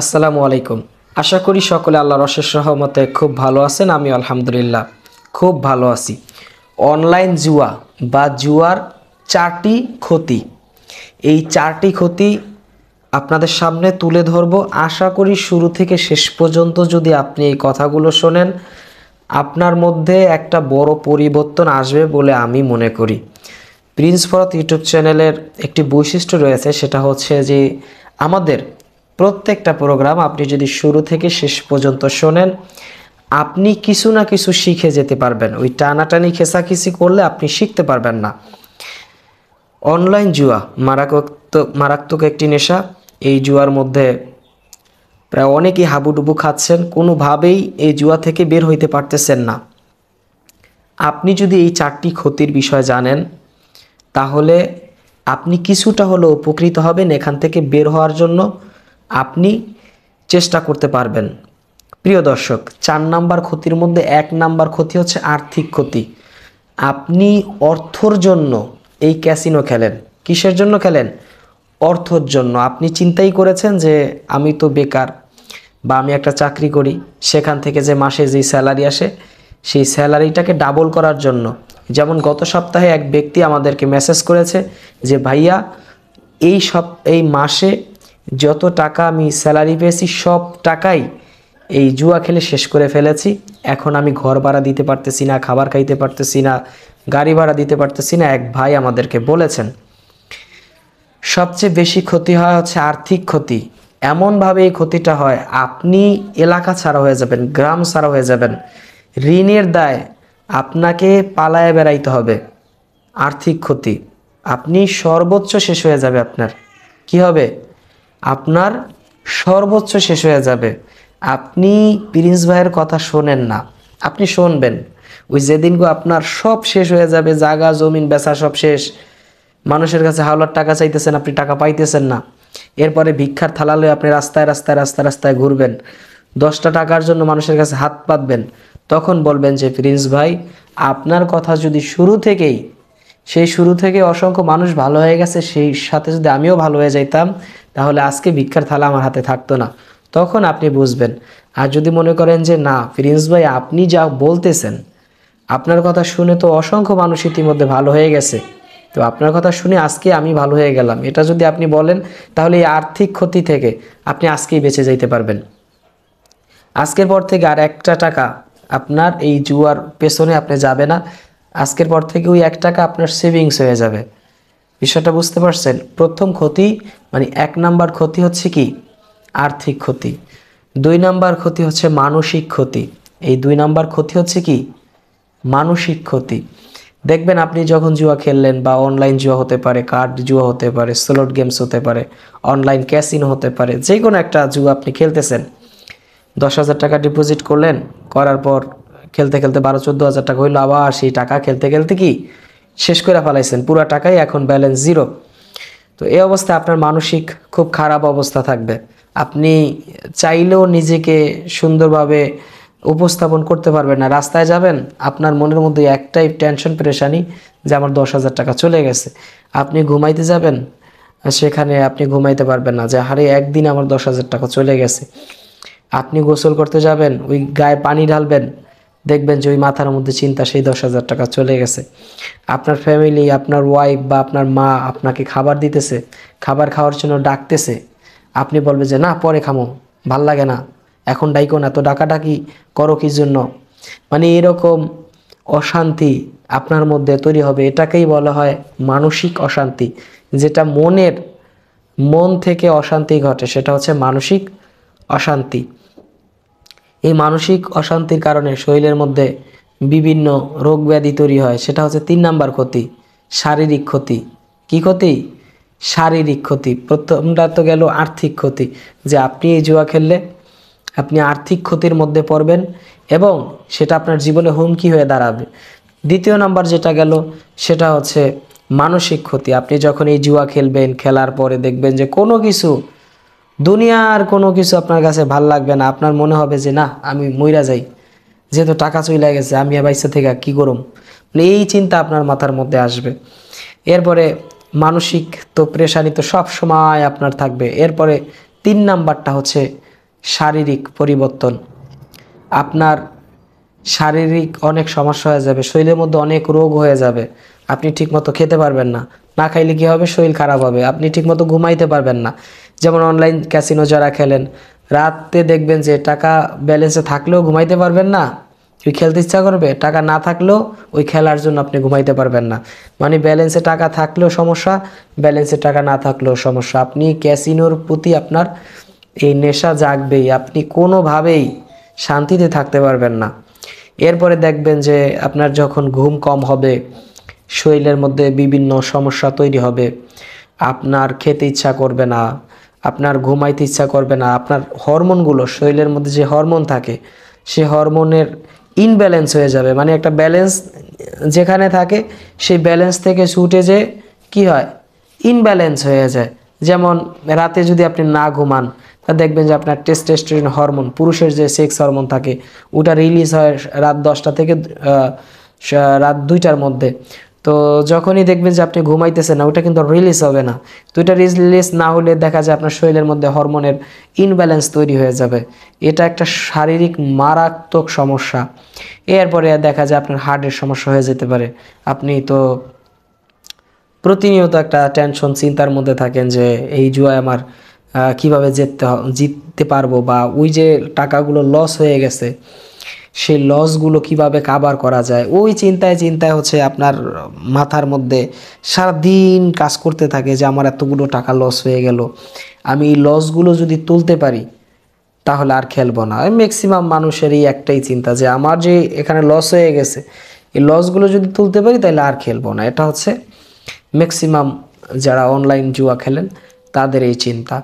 আসসালামু আলাইকুম। আশা করি সকলে আল্লাহর অশেষ রহমতে খুব ভালো আছেন। আমি আলহামদুলিল্লাহ খুব ভালো আছি। অনলাইন জুয়া বা জুয়ার 4টি ক্ষতি, এই 4টি ক্ষতি আপনাদের সামনে তুলে ধরবো। আশা করি শুরু থেকে শেষ পর্যন্ত যদি আপনি এই কথাগুলো শোনেন, আপনার মধ্যে একটা বড় পরিবর্তন আসবে বলে আমি মনে করি। প্রিন্স ফরত ইউটিউব চ্যানেলের একটি বৈশিষ্ট্য রয়েছে, সেটা হচ্ছে যে আমাদের প্রত্যেকটা প্রোগ্রাম আপনি যদি শুরু থেকে শেষ পর্যন্ত শোনেন, আপনি কিছু না কিছু শিখে যেতে পারবেন। ওই টানাটানি খেসাখিসি করলে আপনি শিখতে পারবেন না। অনলাইন জুয়া মারাত্মক একটি নেশা। এই জুয়ার মধ্যে প্রায় অনেকেই হাবুডুবু খাচ্ছেন, কোনোভাবেই এই জুয়া থেকে বের হইতে পারতেছেন না। আপনি যদি এই 4টি ক্ষতির বিষয় জানেন, তাহলে আপনি কিছুটা হলেও উপকৃত হবেন। এখান থেকে বের হওয়ার জন্য আপনি চেষ্টা করতে পারবেন। প্রিয় দর্শক, 4 নাম্বার ক্ষতির মধ্যে 1 নাম্বার ক্ষতি হচ্ছে আর্থিক ক্ষতি। আপনি অর্থর জন্য এই ক্যাসিনো খেলেন। কিসের জন্য খেলেন? অর্থর জন্য। আপনি চিন্তাই করেছেন যে আমি তো বেকার, বা আমি একটা চাকরি করি, সেখান থেকে যে মাসে যেই স্যালারি আসে সেই স্যালারিটাকে ডাবল করার জন্য। যেমন গত সপ্তাহে এক ব্যক্তি আমাদেরকে মেসেজ করেছে যে ভাইয়া, এই মাসে যত টাকা আমি স্যালারি পেয়েছি সব টাকাই এই জুয়া খেলে শেষ করে ফেলেছি। এখন আমি ঘর ভাড়া দিতে পারতেছি না, খাবার খাইতে পারতেছি না, গাড়ি ভাড়া দিতে পারতেছি না। এক ভাই আমাদেরকে বলেছেন সবচেয়ে বেশি ক্ষতি হয় হচ্ছে আর্থিক ক্ষতি। এমনভাবে এই ক্ষতিটা হয়, আপনি এলাকা ছাড়া হয়ে যাবেন, গ্রাম ছাড়া হয়ে যাবেন। ঋণের দায় আপনাকে পালায়ে বেড়াইতে হবে। আর্থিক ক্ষতি, আপনি সর্বোচ্চ শেষ হয়ে যাবে। আপনার কি হবে? আপনার সর্বোচ্চ শেষ হয়ে যাবে। আপনি প্রিন্স ভাইয়ের কথা শোনেন না, আপনি শুনবেন ওই যেদিনগো আপনার সব শেষ হয়ে যাবে, জায়গা জমিন বেচা সব শেষ, মানুষের কাছে হাওলার টাকা চাইতেছেন, আপনি টাকা পাইতেছেন না। এরপরে ভিক্ষার থালা লয়ে আপনি রাস্তায় রাস্তায় রাস্তায় রাস্তায় ঘুরবেন, 10টা টাকার জন্য মানুষের কাছে হাত পাতবেন। তখন বলবেন যে প্রিন্স ভাই, আপনার কথা যদি শুরু থেকে অসংখ্য মানুষ ভালো হয়ে গেছে, সেই সাথে যদি আমিও ভালো হয়ে যাইতাম, তাহলে আজকে ভিক্ষার থালা আমার হাতে থাকতো না। তখন আপনি বুঝবেন। আর যদি মনে করেন যে না প্রিন্স ভাই, আপনি যা বলতেছেন, আপনার কথা শুনে তো অসংখ্য মানুষ ইতিমধ্যে ভালো হয়ে গেছে, তো আপনার কথা শুনে আজকে আমি ভালো হয়ে গেলাম, এটা যদি আপনি বলেন, তাহলে এই আর্থিক ক্ষতি থেকে আপনি আজকেই বেঁচে যাইতে পারবেন। আজকের পর থেকে আর একটা টাকা আপনার এই জুয়ার পেছনে আপনি যাবে না। আজকের পর থেকে ওই 1 টাকা আপনার সেভিংস হয়ে যাবে। বিষয়টা বুঝতে পারছেন? প্রথম ক্ষতি মানে 1 নাম্বার ক্ষতি হচ্ছে কি? আর্থিক ক্ষতি। 2 নাম্বার ক্ষতি হচ্ছে মানসিক ক্ষতি। এই 2 নাম্বার ক্ষতি হচ্ছে কি? মানসিক ক্ষতি। দেখবেন আপনি যখন জুয়া খেললেন, বা অনলাইন জুয়া হতে পারে, কার্ড জুয়া হতে পারে, স্লট গেমস হতে পারে, অনলাইন ক্যাসিনো হতে পারে, যে কোনো একটা জুয়া আপনি খেলতেছেন, 10,000 টাকা ডিপোজিট করলেন, করার পর খেলতে খেলতে 12-14 হাজার টাকা হইলো, আবার সেই টাকা খেলতে খেলতে কি শেষ করে ফেলাইছেন, পুরো টাকাই এখন ব্যালেন্স জিরো। তো এই অবস্থায় আপনার মানসিক খুব খারাপ অবস্থা থাকবে। আপনি চাইলেও নিজেকে সুন্দরভাবে উপস্থাপন করতে পারবেন না। রাস্তায় যাবেন, আপনার মনের মধ্যে একটাই টেনশন পেরেশানি যে আমার 10,000 টাকা চলে গেছে। আপনি ঘুমাইতে যাবেন, সেখানে আপনি ঘুমাইতে পারবেন না যে আরে একদিন আমার 10,000 টাকা চলে গেছে। আপনি গোসল করতে যাবেন, ওই গায়ে পানি ঢালবেন, দেখবেন যে ওই মাথার মধ্যে চিন্তা সেই 10,000 টাকা চলে গেছে। আপনার ফ্যামিলি, আপনার ওয়াইফ বা আপনার মা আপনাকে খাবার দিতেছে, খাবার খাওয়ার জন্য ডাকতেছে, আপনি বলবেন যে না পরে খামো, ভাল লাগে না, এখন ডাইকো না, তো ডাকাডাকি করো কি জন্য? মানে এরকম অশান্তি আপনার মধ্যে তৈরি হবে। এটাকেই বলা হয় মানসিক অশান্তি। যেটা মন থেকে অশান্তি ঘটে, সেটা হচ্ছে মানসিক অশান্তি। এই মানসিক অশান্তির কারণে শরীরের মধ্যে বিভিন্ন রোগ ব্যাধি তৈরি হয়। সেটা হচ্ছে 3 নাম্বার ক্ষতি, শারীরিক ক্ষতি। কি ক্ষতি? শারীরিক ক্ষতি। প্রথমটা তো গেল আর্থিক ক্ষতি, যে আপনি এই জুয়া খেললে আপনি আর্থিক ক্ষতির মধ্যে পড়বেন এবং সেটা আপনার জীবনে হুমকি হয়ে দাঁড়াবে। দ্বিতীয় নাম্বার যেটা গেল, সেটা হচ্ছে মানসিক ক্ষতি। আপনি যখন এই জুয়া খেলবেন, খেলার পরে দেখবেন যে দুনিয়ার কোনো কিছু আপনার কাছে ভাল লাগবে না। আপনার মনে হবে যে না আমি মইরা যাই, যেহেতু টাকা চলে গেছে, আমি বাইসা থেকে কি করুম, এই চিন্তা আপনার মাথার মধ্যে আসবে। এরপরে মানসিক তো প্রেশানি তো সব সময় আপনার থাকবে। এরপরে 3 নাম্বারটা হচ্ছে শারীরিক পরিবর্তন, আপনার শারীরিক অনেক সমস্যা হয়ে যাবে, শরীরের মধ্যে অনেক রোগ হয়ে যাবে। আপনি ঠিকমতো খেতে পারবেন না, না খাইলে কী হবে, শরীর খারাপ হবে, আপনি ঠিকমতো ঘুমাইতে পারবেন না। যেমন অনলাইন ক্যাসিনো যারা খেলেন, রাতে দেখবেন যে টাকা ব্যালেন্সে থাকলেও ঘুমাইতে পারবেন না, ওই খেলতে ইচ্ছা করবে, টাকা না থাকলেও ওই খেলার জন্য আপনি ঘুমাইতে পারবেন না। মানে ব্যালেন্সে টাকা থাকলেও সমস্যা, ব্যালেন্সে টাকা না থাকলেও সমস্যা। আপনি ক্যাসিনোর প্রতি আপনার এই নেশা জাগবেই, আপনি কোনোভাবেই শান্তিতে থাকতে পারবেন না। এরপরে দেখবেন যে আপনার যখন ঘুম কম হবে, শরীরের মধ্যে বিভিন্ন সমস্যা তৈরি হবে, আপনার খেতে ইচ্ছা করবে না, আপনার ঘুমাইতে ইচ্ছা করবে না, আপনার হরমোনগুলো, শরীরের মধ্যে যে হরমোন থাকে সে হরমোনের ইনব্যালেন্স হয়ে যাবে। মানে একটা ব্যালেন্স যেখানে থাকে সেই ব্যালেন্স থেকে ছুটে যে কি হয়, ইনব্যালেন্স হয়ে যায়। যেমন রাতে যদি আপনি না ঘুমান, তা দেখবেন যে আপনার টেস্টোস্টেরন হরমোন, পুরুষের যে সেক্স হরমোন থাকে, ওটা রিলিজ হয় রাত 10টা থেকে রাত 2টার মধ্যে। তো যখনই দেখবেন যে আপনি ঘুমাইতেছেন না, ওটা কিন্তু রিলিজ হবে না। তো এটা রিলিজ না হলে দেখা যায় আপনার শরীরের মধ্যে হরমোনের ইনব্যালেন্স তৈরি হয়ে যাবে। এটা একটা শারীরিক মারাত্মক সমস্যা। এরপরে দেখা যায় আপনার হার্টের সমস্যা হয়ে যেতে পারে। আপনি তো প্রতিনিয়ত একটা টেনশন, চিন্তার মধ্যে থাকেন যে এই জুয়ায় আমার কীভাবে জিততে পারবো, বা ওই যে টাকাগুলো লস হয়ে গেছে সেই লসগুলো কিভাবে কাভার করা যায়, ওই চিন্তায় চিন্তায় হচ্ছে আপনার মাথার মধ্যে সারাদিন কাজ করতে থাকে যে আমার এতগুলো টাকা লস হয়ে গেল, আমি এই লসগুলো যদি তুলতে পারি তাহলে আর খেলবো না। ম্যাক্সিমাম মানুষেরই একটাই চিন্তা যে আমার যে এখানে লস হয়ে গেছে, এই লসগুলো যদি তুলতে পারি তাহলে আর খেলবো না। এটা হচ্ছে ম্যাক্সিমাম যারা অনলাইন জুয়া খেলেন তাদের এই চিন্তা।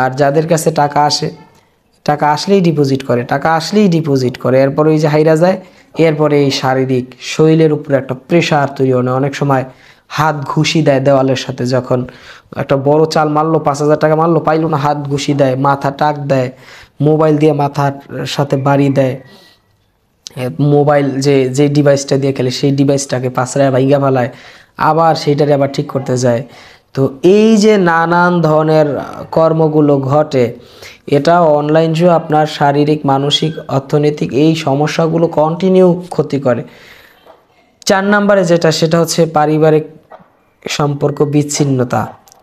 আর যাদের কাছে টাকা আসে, টাকা আসলেই ডিপোজিট করে, টাকা আসলেই ডিপোজিট করে, এরপরে ওই যে হাইরা যায়, এরপরে এই শারীরিক শরীরের উপরে একটা প্রেশার তৈরি হয়। অনেক সময় হাত ঘুষি দেয় দেওয়ালের সাথে, যখন একটা বড় চাল মারলো, 5,000 টাকা মারলো, পাইলো না, হাত ঘুষি দেয়, মাথা টাক দেয়, মোবাইল দিয়ে মাথার সাথে বাড়ি দেয়, মোবাইল যে ডিভাইসটা দিয়ে খেলে সেই ডিভাইসটাকে পাছড়ায় ভাইঙ্গা ফেলায়, আবার সেইটারে আবার ঠিক করতে যায়। তো এই যে নানান ধরনের কর্মগুলো ঘটে, এটা অনলাইন জুয়া আপনার শারীরিক, মানসিক, অর্থনৈতিক এই সমস্যাগুলো কন্টিনিউ ক্ষতি করে। 4 নম্বরে যেটা, সেটা হচ্ছে পারিবারিক সম্পর্ক বিচ্ছিন্নতা।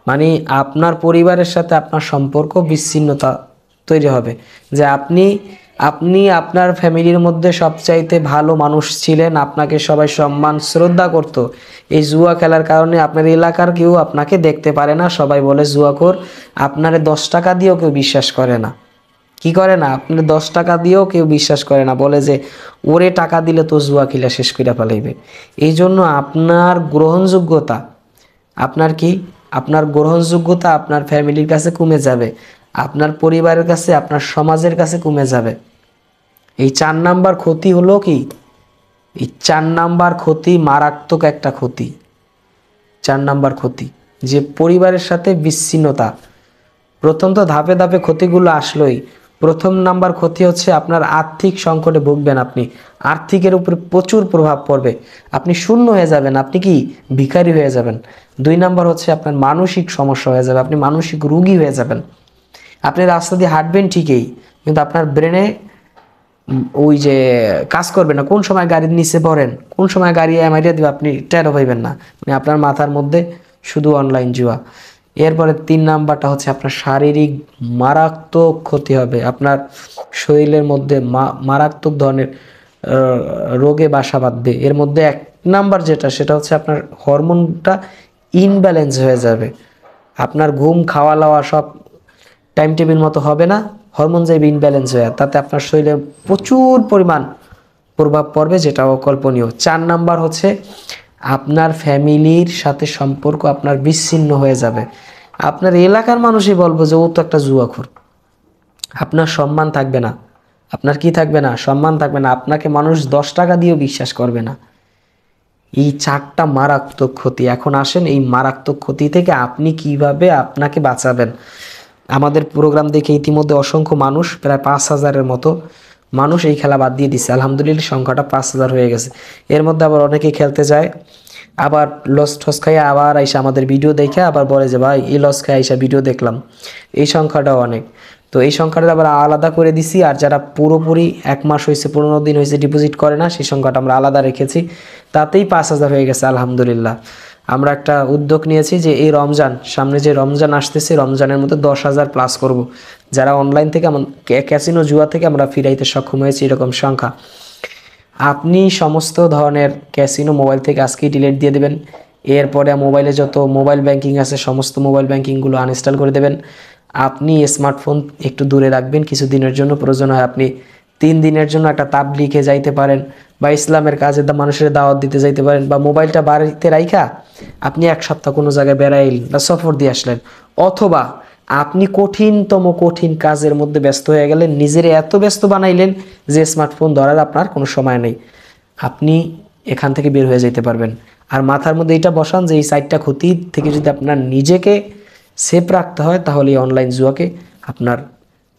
মানে আপনার পরিবারের সাথে আপনার সম্পর্ক বিচ্ছিন্নতা তৈরি হবে। যে আপনি আপনার ফ্যামিলির মধ্যে সবচাইতে ভালো মানুষ ছিলেন, আপনাকে সবাই সম্মান শ্রদ্ধা করত, এই জুয়া খেলার কারণে আপনার এলাকার কেউ আপনাকে দেখতে পারে না, সবাই বলে জুয়াখোর। আপনারে 10 টাকা দিয়েও কেউ বিশ্বাস করে না। কি করে না, আপনার 10 টাকা দিয়েও কেউ বিশ্বাস করে না, বলে যে ওরে টাকা দিলে তো জুয়া খেলা শেষ করে ফেলাইবে। এই জন্য আপনার গ্রহণযোগ্যতা, আপনার গ্রহণযোগ্যতা আপনার ফ্যামিলির কাছে কমে যাবে, আপনার পরিবারের কাছে, আপনার সমাজের কাছে কমে যাবে। এই 4 নাম্বার ক্ষতি হলো কি, এই 4 নাম্বার ক্ষতি মারাত্মক একটা ক্ষতি। 4 নাম্বার ক্ষতি যে পরিবারের সাথে বিচ্ছিন্নতা। প্রথম তো ধাপে ধাপে ক্ষতিগুলো আসলোই। প্রথম নাম্বার ক্ষতি হচ্ছে আপনার আর্থিক সংকটে ভুগবেন, আপনি আর্থিকের উপরে প্রচুর প্রভাব পড়বে, আপনি শূন্য হয়ে যাবেন, আপনি কি ভিখারি হয়ে যাবেন। 2 নাম্বার হচ্ছে আপনার মানসিক সমস্যা হয়ে যাবে, আপনি মানসিক রোগী হয়ে যাবেন। আপনি রাস্তা দিয়ে হাঁটবেন ঠিকই, কিন্তু আপনার ব্রেনে ওই যে কাজ করবে না, কোন সময় গাড়ির নিচে পড়েন, কোন সময় গাড়ি মারিয়ে দেবে আপনি টেরও পাইবেন না। মানে আপনার মাথার মধ্যে শুধু অনলাইন জুয়া। এরপরে 3 নাম্বারটা হচ্ছে আপনার শারীরিক মারাত্মক ক্ষতি হবে, আপনার শরীরের মধ্যে মারাত্মক ধরনের রোগে বাসা বাঁধবে। এর মধ্যে 1 নাম্বার যেটা, সেটা হচ্ছে আপনার হরমোনটা ইনব্যালেন্স হয়ে যাবে, আপনার ঘুম, খাওয়া দাওয়া সব টাইম টেবিল মতো হবে না, হরমোন যাইবে ইনব্যালেন্স হয়ে, তাতে আপনার শরীরে প্রচুর পরিমাণ প্রভাব পড়বে, যেটা অকল্পনীয়। 4 নাম্বার হচ্ছে আপনার ফ্যামিলির সাথে সম্পর্ক আপনার বিচ্ছিন্ন হয়ে যাবে। আপনার এলাকার মানুষই বলবো যে ও তো একটা জুয়াখোর। আপনার সম্মান থাকবে না, আপনার কি থাকবে না, সম্মান থাকবে না, আপনাকে মানুষ 10 টাকা দিয়েও বিশ্বাস করবে না। এই 4টা মারাত্মক ক্ষতি। এখন আসেন এই মারাত্মক ক্ষতি থেকে আপনি কিভাবে আপনাকে বাঁচাবেন। আমাদের প্রোগ্রাম দেখে ইতিমধ্যে অসংখ্য মানুষ, প্রায় 5,000-এর মতো মানুষ এই খেলা বাদ দিয়ে দিচ্ছে। আলহামদুলিল্লাহ সংখ্যাটা 5,000 হয়ে গেছে। এর মধ্যে আবার অনেকেই খেলতে যায়, আবার লস ঠস খাইয়ে আবার আইসা আমাদের ভিডিও দেখে আবার বলে যে ভাই এই লস খাই আইসা ভিডিও দেখলাম। এই সংখ্যাটাও অনেক। তো এই সংখ্যাটা আবার আলাদা করে দিছি, আর যারা পুরোপুরি 1 মাস হয়েছে 15 দিন হয়েছে ডিপোজিট করে না, সেই সংখ্যাটা আমরা আলাদা রেখেছি, তাতেই 5,000 হয়ে গেছে আলহামদুলিল্লাহ। আমরা একটা উদ্যোগ নিয়েছি যে এই রমজান, সামনে যে রমজান আসতেছে, রমজানের মধ্যে 10,000 প্লাস করব। যারা অনলাইন থেকে ক্যাসিনো জুয়া থেকে আমরা ফিরাইতে সক্ষম হয়েছি এরকম সংখ্যা। আপনি সমস্ত ধরনের ক্যাসিনো মোবাইল থেকে আজকেই ডিলিট দিয়ে দেবেন। এরপরে মোবাইলে যত মোবাইল ব্যাংকিং আছে সমস্ত মোবাইল ব্যাংকিংগুলো আনইনস্টল করে দেবেন। আপনি স্মার্টফোন একটু দূরে রাখবেন কিছু দিনের জন্য, প্রয়োজন হয় আপনি 3 দিনের জন্য একটা তাবলিগে যাইতে পারেন, বা ইসলামের কাজে মানুষের দাওয়াত দিতে যাইতে পারেন, বা মোবাইলটা বাড়িতে রাইখা আপনি 1 সপ্তাহ কোনো জায়গায় বেড়াইলেন বা সফর দিয়ে আসলেন, অথবা আপনি কঠিন কাজের মধ্যে ব্যস্ত হয়ে গেলেন, নিজের এত ব্যস্ত বানাইলেন যে স্মার্টফোন ধরার আপনার কোনো সময় নেই, আপনি এখান থেকে বের হয়ে যেতে পারবেন। আর মাথার মধ্যে এটা বসান যে এই 4টা ক্ষতি থেকে যদি আপনার নিজেকে সেফ রাখতে হয়, তাহলে এই অনলাইন জুয়াকে আপনার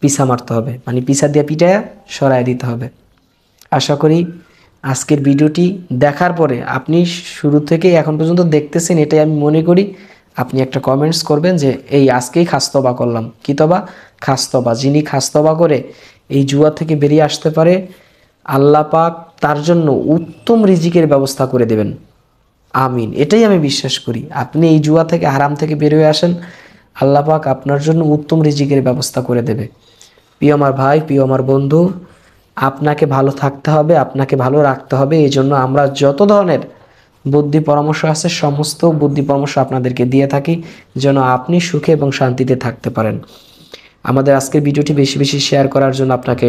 পিছা মারতে হবে, মানে পিছা দিয়ে পিটায়া সরাই দিতে হবে। আশা করি আজকের ভিডিওটি দেখার পরে আপনি শুরু থেকে এখন পর্যন্ত দেখতেছেন, এটাই আমি মনে করি আপনি একটা কমেন্টস করবেন যে এই আজকেই খাস্তবা করলাম। কি তবা? খাস্তবা। যিনি খাস্তবা করে এই জুয়া থেকে বেরিয়ে আসতে পারে, আল্লাহ পাক তার জন্য উত্তম রিজিকের ব্যবস্থা করে দেবেন। আমিন, এটাই আমি বিশ্বাস করি। আপনি এই জুয়া থেকে, হারাম থেকে বের হয়ে আসেন, আল্লাহ পাক আপনার জন্য উত্তম রিজিকের ব্যবস্থা করে দেবে। প্রিয় আমার ভাই, প্রিয় আমার বন্ধু, আপনাকে ভালো থাকতে হবে, আপনাকে ভালো রাখতে হবে। এই জন্য আমরা যত ধরনের বুদ্ধি পরামর্শ আছে সমস্ত বুদ্ধি পরামর্শ আপনাদেরকে দিয়ে থাকি, যেন আপনি সুখে এবং শান্তিতে থাকতে পারেন। আমাদের আজকের ভিডিওটি বেশি বেশি শেয়ার করার জন্য আপনাকে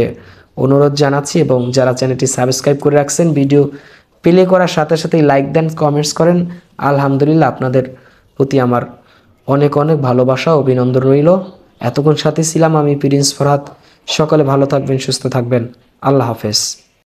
অনুরোধ জানাচ্ছি, এবং যারা চ্যানেলটি সাবস্ক্রাইব করে রাখছেন, ভিডিও প্লে করার সাথে সাথেই লাইক দেন, কমেন্টস করেন, আলহামদুলিল্লাহ আপনাদের প্রতি আমার অনেক অনেক ভালোবাসা, অভিনন্দন রইল। এতক্ষণ সাথে ছিলাম আমি প্রিন্স ফরহাদ। সকলে ভালো থাকবেন, সুস্থ থাকবেন। আল্লাহ হাফেজ।